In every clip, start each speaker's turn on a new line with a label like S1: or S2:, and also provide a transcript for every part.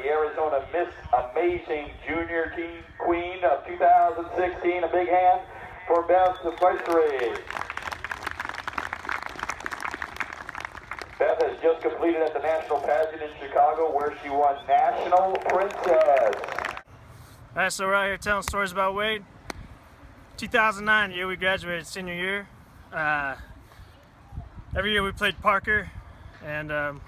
S1: the Arizona Miss Amazing Junior Team Queen of 2016. A big hand for Beth Firefighters. Beth has just completed at the National Pageant in Chicago, where she won National Princess.
S2: All right, so we're out here telling stories about Wade. 2009, the year we graduated, senior year. Every year we played Parker, and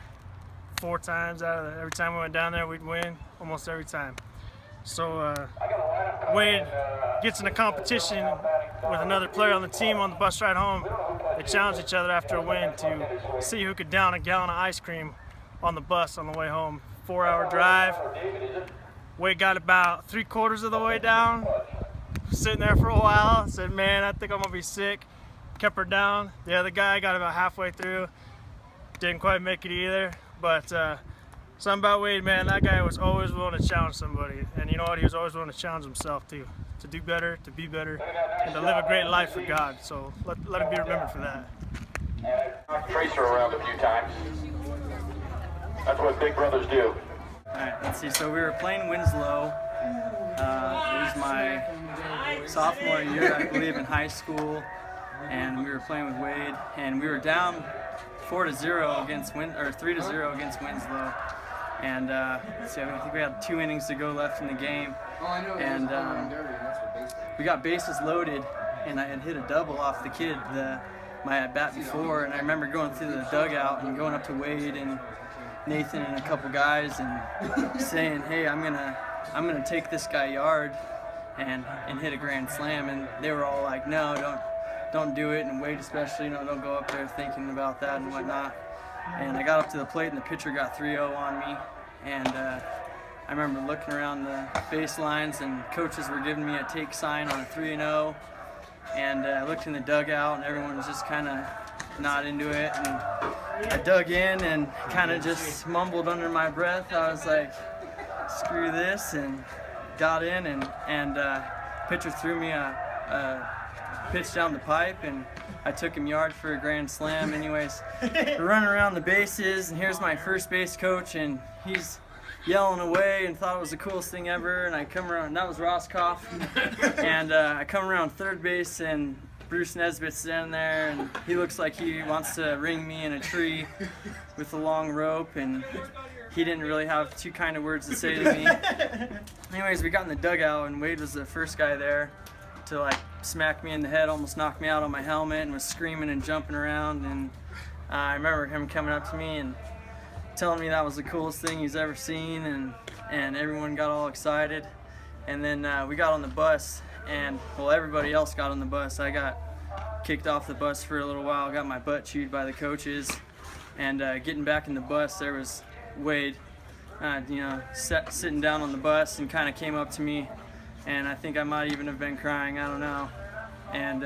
S2: 4 times out of every time we went down there, we'd win almost every time. So Wade gets in a competition with another player on the team on the bus ride home. They challenge each other after a win to see who could down a gallon of ice cream on the bus on the way home. 4-hour drive. Wade got about 3/4 of the way down. Sitting there for a while, said, man, I think I'm gonna be sick. Kept her down. The other guy got about halfway through. Didn't quite make it either. But something about Wade, man, that guy was always willing to challenge somebody. And you know what? He was always willing to challenge himself too. To do better, to be better, and to live a great life for God. So let him be remembered for that.
S1: Trace her around a few times. That's what big brothers do.
S3: Alright, let's see. So we were playing Winslow. It was my sophomore year, I believe, in high school. And we were playing with Wade. And we were down 4-0 against 3-0 against Winslow. And so I think we had 2 innings to go left in the game. And we got bases loaded, and I had hit a double off the kid, my at bat before. And I remember going through the dugout and going up to Wade and Nathan and a couple guys and saying, "Hey, I'm gonna take this guy yard and hit a grand slam." And they were all like, "No, don't do it." And Wade especially, don't go up there thinking about that and whatnot. And I got up to the plate, and the pitcher got 3-0 on me. And I remember looking around the baselines, and coaches were giving me a take sign on a 3-0. And I looked in the dugout, and everyone was just kind of not into it. And I dug in and kind of just mumbled under my breath. I was like, "Screw this," and got in, and pitcher threw me a pitch down the pipe, and I took him yard for a grand slam. Anyways, we're running around the bases, and here's my first base coach, and he's yelling away and thought it was the coolest thing ever. And I come around, and that was Roscoff, and I come around third base, and Bruce Nesbitt's standing there, and he looks like he wants to ring me in a tree with a long rope, and he didn't really have too kind of words to say to me. Anyways, we got in the dugout, and Wade was the first guy there to smack me in the head, almost knock me out on my helmet, and was screaming and jumping around. And I remember him coming up to me and telling me that was the coolest thing he's ever seen, and everyone got all excited. And then we got on the bus, and everybody else got on the bus. I got kicked off the bus for a little while, got my butt chewed by the coaches, and getting back in the bus, there was Wade, sitting down on the bus, and kind of came up to me. And I think I might even have been crying, I don't know. And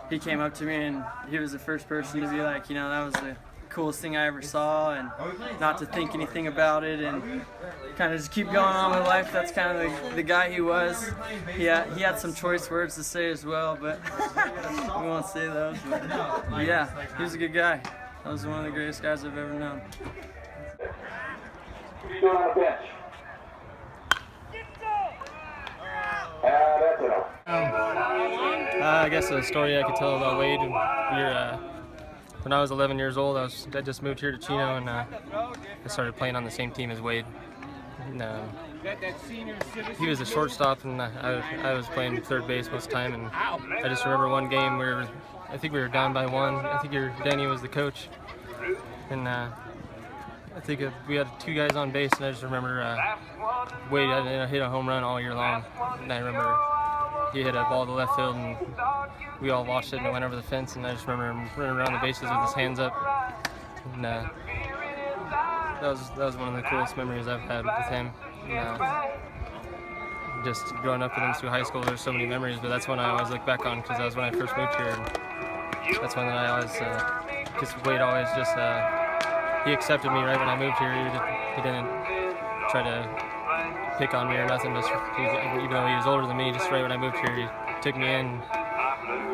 S3: he came up to me, and he was the first person to be like, that was the coolest thing I ever saw, and not to think anything about it, and kind of just keep going on with life. That's kind of the guy he was. He had some choice words to say as well, but we won't say those. But yeah, he was a good guy. That was one of the greatest guys I've ever known.
S1: Doing on the bench.
S4: I guess a story I could tell about Wade. When I was 11 years old, I just moved here to Chino, and I started playing on the same team as Wade. And, he was a shortstop, and I was playing third base most of the time. And I just remember one game where I think we were down by 1. I think Danny was the coach, and I think we had 2 guys on base, and I just remember Wade hit a home run all year long. And I remember he hit a ball to left field, and we all watched it, and it went over the fence. And I just remember him running around the bases with his hands up. And that was one of the coolest memories I've had with him. Just growing up with him through high school, there's so many memories, but that's one I always look back on, because that was when I first moved here. And that's one that I always, because Wade always just, he accepted me right when I moved here. He didn't try to pick on me or nothing. Just, even though he was older than me, just right when I moved here, he took me in,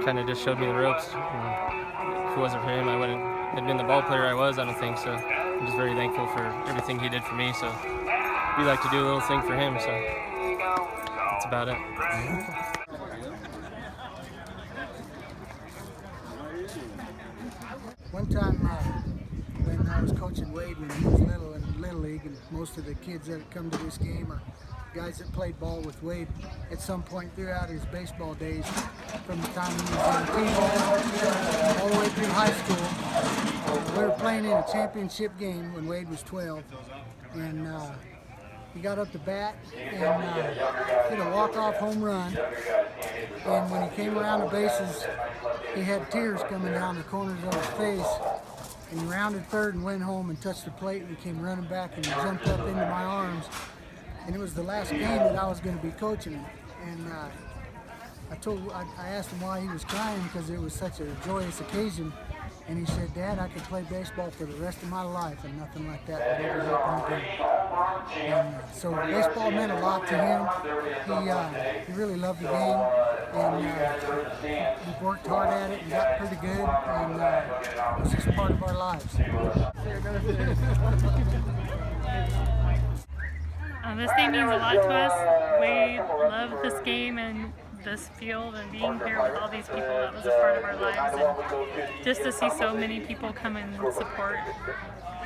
S4: kind of just showed me the ropes. And if it wasn't for him, I wouldn't have been the ball player I was, I don't think. So I'm just very thankful for everything he did for me. So we like to do a little thing for him, so that's about it.
S5: One time when I was coaching Wade when he was little in Little League, and most of the kids that come to this game are guys that played ball with Wade at some point throughout his baseball days, from the time he was in T-ball all the way through high school. We were playing in a championship game when Wade was 12, and he got up to bat and hit a walk-off home run. And when he came around the bases, he had tears coming down the corners of his face. And he rounded third and went home and touched the plate, and he came running back and jumped up into my arms. And it was the last game that I was going to be coaching him. And I asked him why he was crying, because it was such a joyous occasion. And he said, "Dad, I could play baseball for the rest of my life, and nothing like that would ever happen again." And so baseball meant a lot to him. He really loved the game, and he worked hard at it and got pretty good, and it's just part of our lives.
S6: This game means a lot to us. We love this game and this field and being here with all these people. That was a part of our lives, and just to see so many people come and support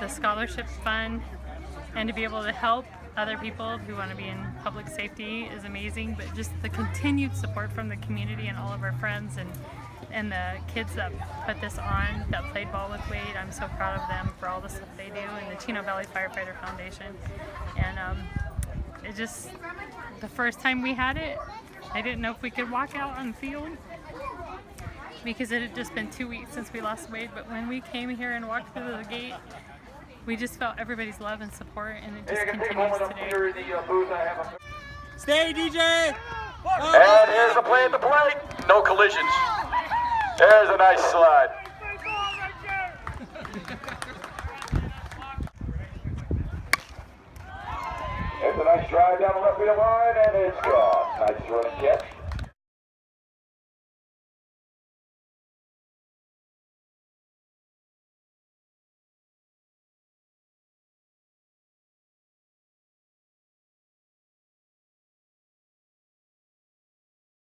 S6: the scholarship fund and to be able to help other people who want to be in public safety is amazing. But just the continued support from the community and all of our friends and the kids that put this on, that played ball with Wade, I'm so proud of them for all the stuff they do, and the Chino Valley Firefighter Foundation. And it just, the first time we had it, I didn't know if we could walk out on the field because it had just been 2 weeks since we lost Wade. But when we came here and walked through the gate, we just felt everybody's love and support, and it just continues today.
S3: Stay, DJ!
S1: And here's the play at the plate. No collisions. There's a nice slide. It's a nice drive down the left field line, and it's gone. Nice running catch.